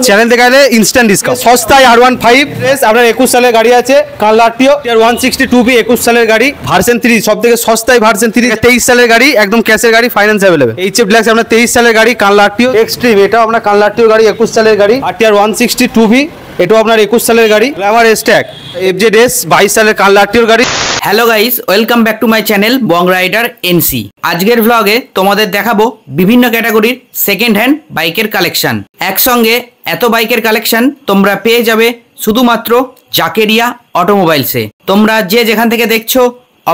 Channel থেকে গেলে instant discount সস্তায় R15 আপনার 21 সালের গাড়ি আছে কানলা আরটিও 162B 21 সালের গাড়ি ভার্সন 3 সবথেকে সস্তায় ভার্সন 3 23 সালের গাড়ি একদম ক্যাশের গাড়ি ফাইন্যান্স अवेलेबल HF Deluxe আপনার 23 সালের গাড়ি কানলা আরটিও এক্সট্রিম এটাও আপনার কানলা আরটিও গাড়ি 21 সালের গাড়ি RTR 162B এটাও আপনার 21 সালের গাড়ি গ্ল্যামার স্ট্যাক FZS 22 সালের কানলা আরটিওর গাড়ি। Hello guys, welcome back to my channel Bong Rider NC. আজকের ভ্লগে তোমাদের দেখাবো বিভিন্ন ক্যাটাগরির সেকেন্ড হ্যান্ড বাইকের কালেকশন। একসঙ্গে এত বাইকের কালেকশন তোমরা পেয়ে যাবে শুধুমাত্র জাকেরিয়া অটোমোবাইলসে। তোমরা যে যেখান থেকে দেখছো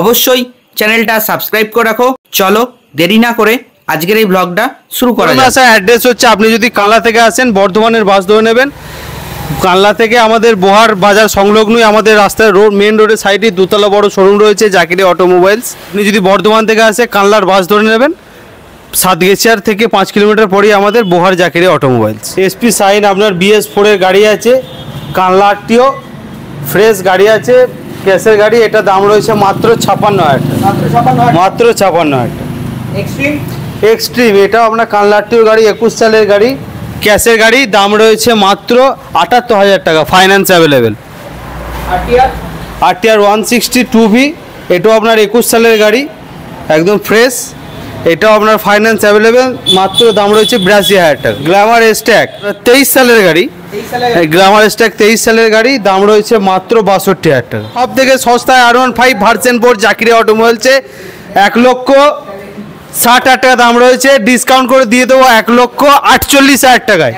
অবশ্যই চ্যানেলটা সাবস্ক্রাইব করে রাখো। চলো দেরি না করে আজকের এই ভ্লগটা শুরু করা যাক। স্যার অ্যাড্রেস হচ্ছে আপনি যদি কানলা থেকে আসেন বর্ধমানের বাস ধরে নেবেন, কানলা থেকে আমাদের বোহার বাজার সংলগ্নই আমাদের রাস্তায় রোড মেন রোডের সাইডে দুতলা বড় শোরুম রয়েছে জাকেরিয়া অটোমোবাইলস। আপনি যদি বর্ধমান থেকে আসে কানলার বাস ধরে নেবেন, সাতগেছিয়ার থেকে 5 কিলোমিটার পরেই আমাদের বোহার জাকেরিয়া অটোমোবাইলস। এসপি সাইন আপনার BS4 এর গাড়ি আছে, কানলা আরটিও ফ্রেশ গাড়ি আছে ক্যাশের গাড়ি, এটা দাম রয়েছে মাত্র 56,000 টাকা। মাত্র 56,000 টাকা। এক্সট্রিম এটাও আপনার কানলা আরটিও গাড়ি 21 সালের গাড়ি ক্যাশের গাড়ি, দাম রয়েছে মাত্র 78,000 টাকা ফাইন্যান্স অ্যাভেলেবেল। RTR 162B এটাও আপনার 21 সালের গাড়ি একদম ফ্রেশ, এটাও আপনার ফাইন্যান্স অ্যাভেলেবেল, মাত্র দাম রয়েছে 82,000 টাকা। গ্ল্যামার স্ট্যাক 23 সালের গাড়ি, গ্ল্যামার স্ট্যাক 23 সালের গাড়ি, দাম রয়েছে মাত্র 62,000 টাকা। সব থেকে সস্তায় R15 ভার্সন 4 জাকেরিয়া অটোমোবাইলসে 1,60,000 টাকা দাম রয়েছে, ডিসকাউন্ট করে দিয়ে দেবো 1,48,000 টাকায়।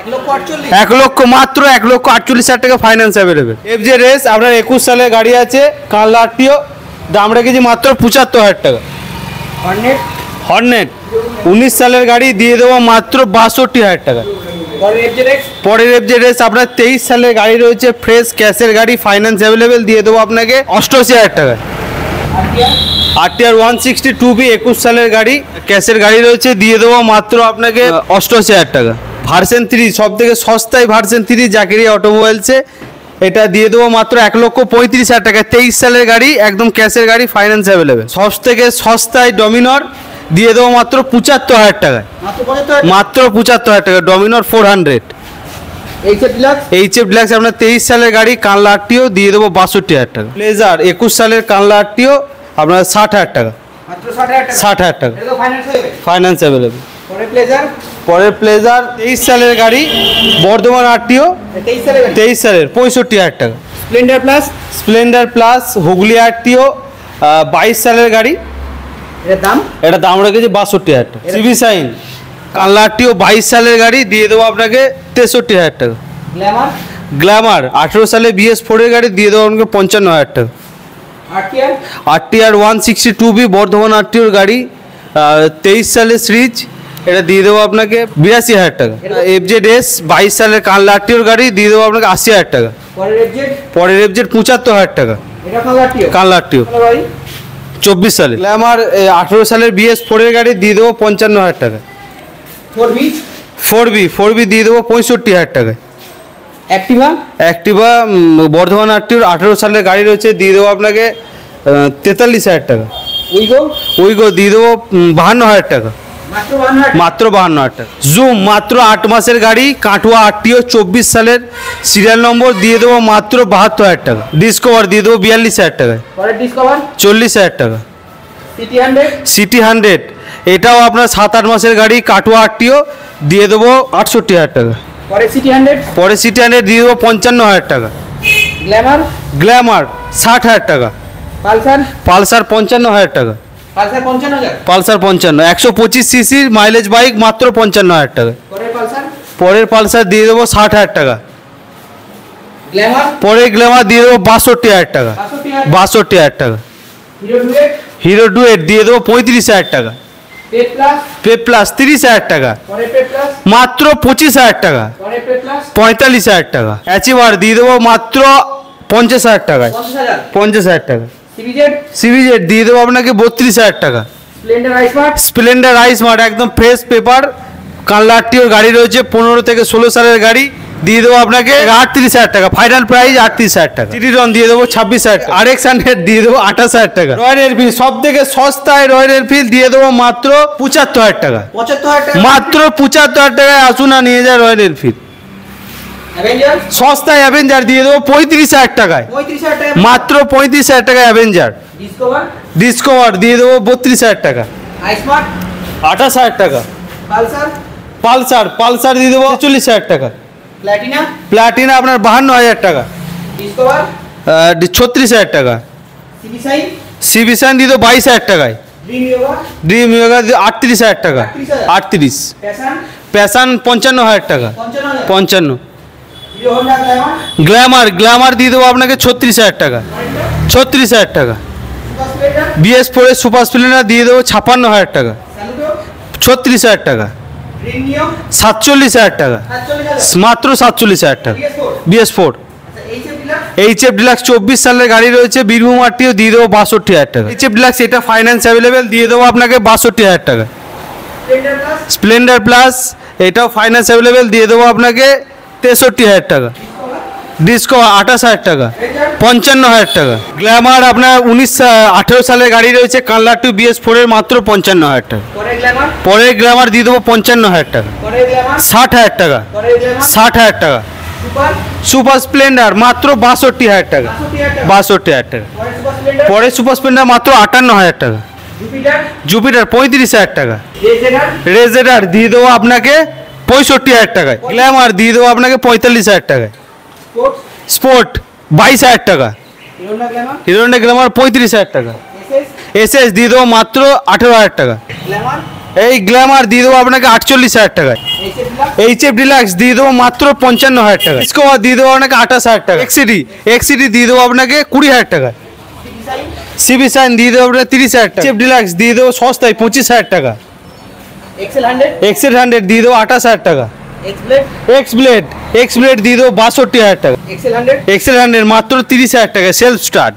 1 লক্ষ মাত্র 1,48,000 টাকা ফাইন্যান্স অ্যাভেলেবেল। FZS আপনার 21 সালের গাড়ি আছে কানলা আরটিও, দাম রেখেছি মাত্র 75,000 টাকা। হর্নেট 19 সালের গাড়ি দিয়ে দেবো মাত্র 62,000 টাকা। পরের FZS আপনার 23 সালের গাড়ি রয়েছে ফ্রেশ ক্যাশের গাড়ি ফাইন্যান্স অ্যাভেলেবেল, দিয়ে দেবো আপনাকে 88,000 টাকা। RTR 162B 21 সালের গাড়ি ক্যাশের গাড়ি রয়েছে, দিয়ে দেবো মাত্র আপনাকে 88,000 টাকা। ভার্সন 3 সব থেকে সস্তায় ভার্সন 3 জাকেরিয়া অটোমোবাইলসে, এটা দিয়ে দেবো মাত্র 1,35,000 টাকা। 23 সালের গাড়ি একদম ক্যাশের গাড়ি ফাইন্যান্স অ্যাভেলেবেল। সব থেকে সস্তায় ডমিনর দিয়ে দেবো মাত্র 75,000 টাকায়। মাত্র 75,000 টাকা ডমিনর 400। HF Deluxe আপনার 23 সালের গাড়ি কানলা আরটিও, দিয়ে দেবো 62,000 টাকা। প্লেজার 21 সালের কানলা আরটিও আপনার 60,000 টাকা। 60,000 টাকা ফাইন্যান্স অ্যাভেলেবেল। পরের প্লেজার 23 সালের গাড়ি বর্ধমান আরটিও 23 সালের 65,000 টাকা। স্প্লেন্ডার প্লাস হুগলি আরটিও 22 সালের গাড়ি, এটা দাম রেখেছে 62,000 টাকা। সিবি সাইন কানলা আরটিও 22 সালের গাড়ি, দিয়ে দেবো আপনাকে 63,000 টাকা। গ্ল্যামার 18 সালে BS4 এর গাড়ি, দিয়ে দেবো আপনাকে 55,000 টাকা। RTR 162B বর্ধমান আরটিওর গাড়ি 23 সালের সিরিজ, এটা দিয়ে দেবো আপনাকে 82,000 টাকা। FZS 22 সালের কানলা আরটিওর গাড়ি, দিয়ে দেবো আপনাকে 80,000 টাকা। পরের FZ 75,000 টাকা কানলা আরটিও 24 সালে। গ্ল্যামার 18 সালের BS4 এর গাড়ি, দিয়ে দেবো 55,000 টাকা। 4B দিয়ে দেবো 65,000 টাকায়। অ্যাক্টিভা বর্ধমান আরটিওর 18 সালের গাড়ি রয়েছে, দিয়ে দেবো আপনাকে 43,000 টাকা। উইগো দিয়ে দেবো 52,000 টাকা। মাত্র 52,000 টাকা। জুম মাত্র 8 মাসের গাড়ি কাটুয়া আরটিও 24 সালের সিরিয়াল নম্বর, দিয়ে দেবো মাত্র 72,000 টাকা। ডিসকভার দিয়ে দেবো 42,000 টাকায়। 40,000 টাকা। সিটি 100 এটাও আপনার 7-8 মাসের গাড়ি কাটুয়া আরটিও, দিয়ে দেবো 68,000 টাকা। পরে সিটি 100 দিয়ে দেবো 55,000 টাকা। গ্ল্যামার 60,000 টাকা। পালসার 55,000 টাকা। পালসার 55 125 সিসির মাইলেজ বাইক মাত্র 55,000 টাকা। পরের পালসার দিয়ে দেবো 60,000 টাকা। পরে গ্ল্যামার দিয়ে দেবো 62,000 টাকা। 62,000 টাকা। হিরো ডুয়েট দিয়ে দেবো 35,000 টাকা। পে প্লাস 30,000 টাকা। মাত্র 25,000 টাকা। 45,000 টাকা। অ্যাচিভার দিয়ে দেবো মাত্র 50,000 টাকায়। 50,000 টাকা। সিভিজেড দিয়ে দেবো আপনাকে 32,000 টাকা। স্প্লেন্ডার আইসমার্ট একদম ফ্রেশ পেপার কানলা আরটিওর গাড়ি রয়েছে 15 থেকে 16 সালের গাড়ি, দিয়ে দেবো আপনাকে 38,000 টাকা। ফাইনাল প্রাইস 38,000 টাকা। সিটিরন দিয়ে দেবো 26,000 টাকা। RX 100 দিয়ে দেবো 28,000 টাকা। রয়্যাল এনফিল্ড সব থেকে সস্তায় রয়্যাল এনফিল্ড দিয়ে দেবো মাত্র 75,000 টাকা। মাত্র 75,000 টাকায় আসুন না নিয়ে যায় রয়্যাল এনফিল্ড। অ্যাভেঞ্জার সস্তায় অ্যাভেঞ্জার দিয়ে দেবো 35,000 টাকায়, 35,000 টাকা। মাত্র 35,000 টাকায় অ্যাভেঞ্জার। ডিসকভার ডিসকভার দিয়ে দেবো 32,000 টাকা, আইস্মার্ট 28,000 টাকা। পালসার পালসার দিয়ে দেবো 40,000 টাকা। প্ল্যাটিনা প্লাটিনা আপনার 52,000 টাকা, ডিসকভার 36,000 টাকা। সিবিসাই সিবি সাইন দিয়ে দেবো 22,000 টাকায়। ড্রিম ইয়োগা ড্রিম ইয়োগা দিয়ে 38,000 টাকা, 38,000 38। প্যাশন প্যাশন 55,000 টাকা, 55,000 55। হিরো হোন্ডা গ্ল্যামার গ্ল্যামার দিয়ে দেবো আপনাকে 36,000 টাকা, 36,000 টাকা। সুপার স্প্লেন্ডার BS4 এর সুপার স্প্লেন্ডার দিয়ে দেবো 56,000 টাকা, স্যালুটো 36,000 টাকা। গ্রিন নিও 47,000 টাকা, 47,000 মাত্র 47,000 টাকা। BS4 BS4 আচ্ছা এইচএফ ডিলাক্স HF ডিলাক্স 24 সালের গাড়ি রয়েছে, বীরভূম আরটিও দিয়ে দেবো 62,000 টাকা। HF ডিলাক্স এটা ফাইন্যান্স অ্যাভেলেবেল দিয়ে দেবো আপনাকে 62,000 টাকা। স্প্লেন্ডার প্লাস স্প্লেন্ডার প্লাস এটাও ফাইন্যান্স অ্যাভেলেবেল দিয়ে দেবো আপনাকে 63,000 টাকা। ডিসকো 28,000 টাকা, 55,000 টাকা। গ্ল্যামার আপনার 18 সালের গাড়ি রয়েছে, কানলা টু BS4 এর মাত্র 55,000 টাকা। পরে গ্ল্যামার পরের গ্ল্যামার দিয়ে দেবো 55,000 টাকা, পরে গ্ল্যামার 60,000 টাকা, পরে গ্ল্যামার 60,000 টাকা। সুপার সুপার স্প্লেন্ডার মাত্র 62,000 টাকা, 62,000 টাকা 62,000 টাকা। পরে সুপার স্প্লেন্ডার পরে সুপার স্প্লেন্ডার মাত্র 58,000 টাকা। জুপিটার জুপিটার 35,000 টাকা। রেজেনার রেজেডার দিয়ে দেবো আপনাকে 65,000 টাকায়। গ্ল্যামার দিয়ে দেবো আপনাকে 45,000 টাকায়। স্পোর্টস স্পোর্ট 22,000 টাকা। Hero Honda Glamour hero Honda Glamour 35,000 টাকা। এসএস SS দিয়ে দেবো মাত্র 18,000 টাকা। গ্ল্যামার এই গ্ল্যামার দিয়ে দেবো আপনাকে 48,000 টাকায়। এইচএফ ডিলাক্স HF ডিলাক্স দিয়ে দেবো মাত্র 55,000 টাকা। ডিসকভার দিয়ে দেবো আপনাকে 28,000 টাকা। এক্সিডি দিয়ে দেবো আপনাকে 20,000 টাকা। সিবিসাই সিবি সাইন দিয়ে দেবো আপনাকে 30,000 টাকা। HF ডিলাক্স দিয়ে দেবো সস্তায় 25,000 টাকা। এক্সেল 100 এক্সেল 100 দিয়ে দেবো 28,000 টাকা। এক্সব্লেড এক্স ব্লেড দিয়ে দেবো 62,000 টাকা। এক্সেল 100 এক্সেল 100 মাত্র 30,000 টাকা সেলফ স্টার্ট।